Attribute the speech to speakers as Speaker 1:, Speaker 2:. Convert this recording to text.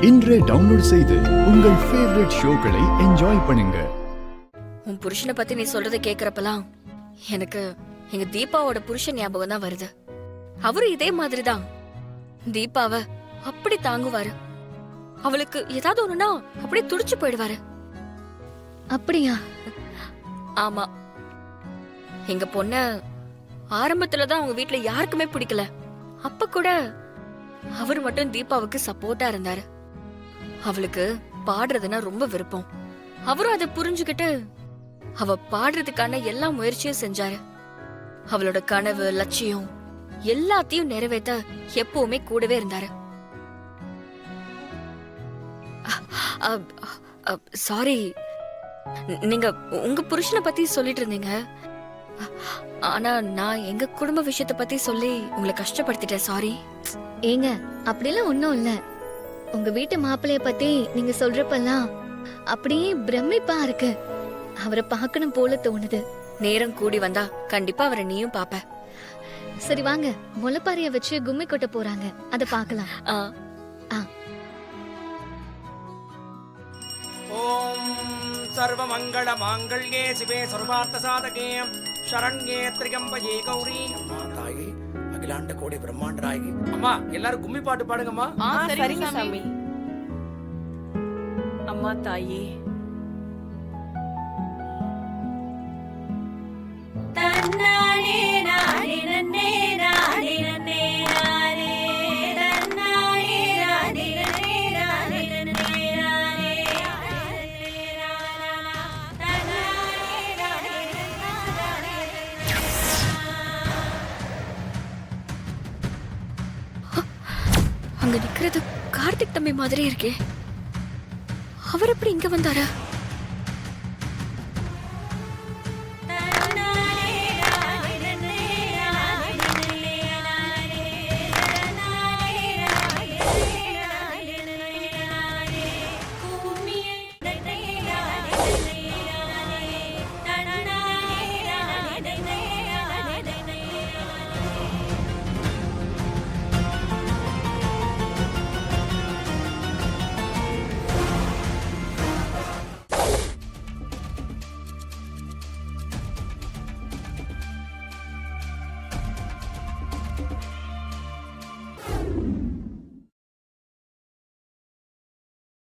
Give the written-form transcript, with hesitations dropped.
Speaker 1: இன்றே டவுன்லோட் செய்து உங்கள் ஃபேவரட் ஷோக்களை என்ஜாய் பண்ணுங்க.
Speaker 2: உன் புருஷனை பத்தி நீ சொல்றத கேக்குறப்பலாம் எனக்கு எங்க தீபாவோட புருஷன் ஞாபகம் தான் வருது. அவரு இதே மாதிரிதான் தீபாவ அப்படி தாங்குவாரு. அவளுக்கு ஏதாவது ஒண்ணுனா அப்படியே துடிச்சு போயிடுவாரு.
Speaker 3: அப்படியா?
Speaker 2: ஆமா, எங்க பொண்ண ஆரம்பத்துலதான் அவங்க வீட்டுல யாருக்குமே பிடிக்கல. அப்ப கூட அவர் மட்டும் தீபாவுக்கு சப்போர்ட்டா இருந்தாரு. அவளுக்கு பாடுறதுன்னா ரொம்ப விருப்பம். அவரும் அதை புரிஞ்சுக்கிட்டு அவ பாடுறதுக்கான எல்லா முயற்சியும் செஞ்சாரு. அவளோட கனவு லட்சியம் எல்லாத்தையும் நிறைவேற்ற எப்பவுமே கூடவே இருந்தாரு. சாரி, நீங்க உங்க புருஷனை பத்தி சொல்லிட்டு இருந்தீங்க. ஆனா நான் எங்க குடும்ப விஷயத்தை பத்தி சொல்லி உங்களை கஷ்டப்படுத்திட்டேன். சாரி.
Speaker 3: ஏங்க, அப்படிலாம் ஒண்ணும் இல்ல. உங்க வீட்டு மாப்பிள்ளைய பத்தி நீங்க சொல்றப்பெல்லாம் அப்படியே பிரமிப்பா இருக்கு. அவரை பார்க்கணும் போல தோணுது.
Speaker 2: நேரம் கூடி வந்தா கண்டிப்பா அவரை நீயும் பாப்ப.
Speaker 3: சரி வாங்க, முளைப்பாரிய வச்சு கும்மி கொட்ட போறாங்க, அத பார்க்கலாம்.
Speaker 4: ஓம் சர்வ மங்கள மாங்கல்யே சிவே சர்வார்த்த சாதகே சரண்யே த்ரியம்பகே கௌரி. அம்மா தாயே, அகிலாண்ட கோடி பிரம்மாண்ட நாயகி. அம்மா எல்லாரும் கும்மி பாட்டு பாடுங்கம்மா.
Speaker 5: சரிங்க சாமி. அம்மா தாயே, தன்னானே நானே நன்னே நானே நன்னே நானே தன்னானே நானே நன்னே நானே நன்னே நானே தன்னானே நானே நானே.
Speaker 2: அங்க நிக்கிறது கார்த்திக் தம்பி மாதிரி இருக்கே. அவர் எப்படி இங்க வந்தாரா?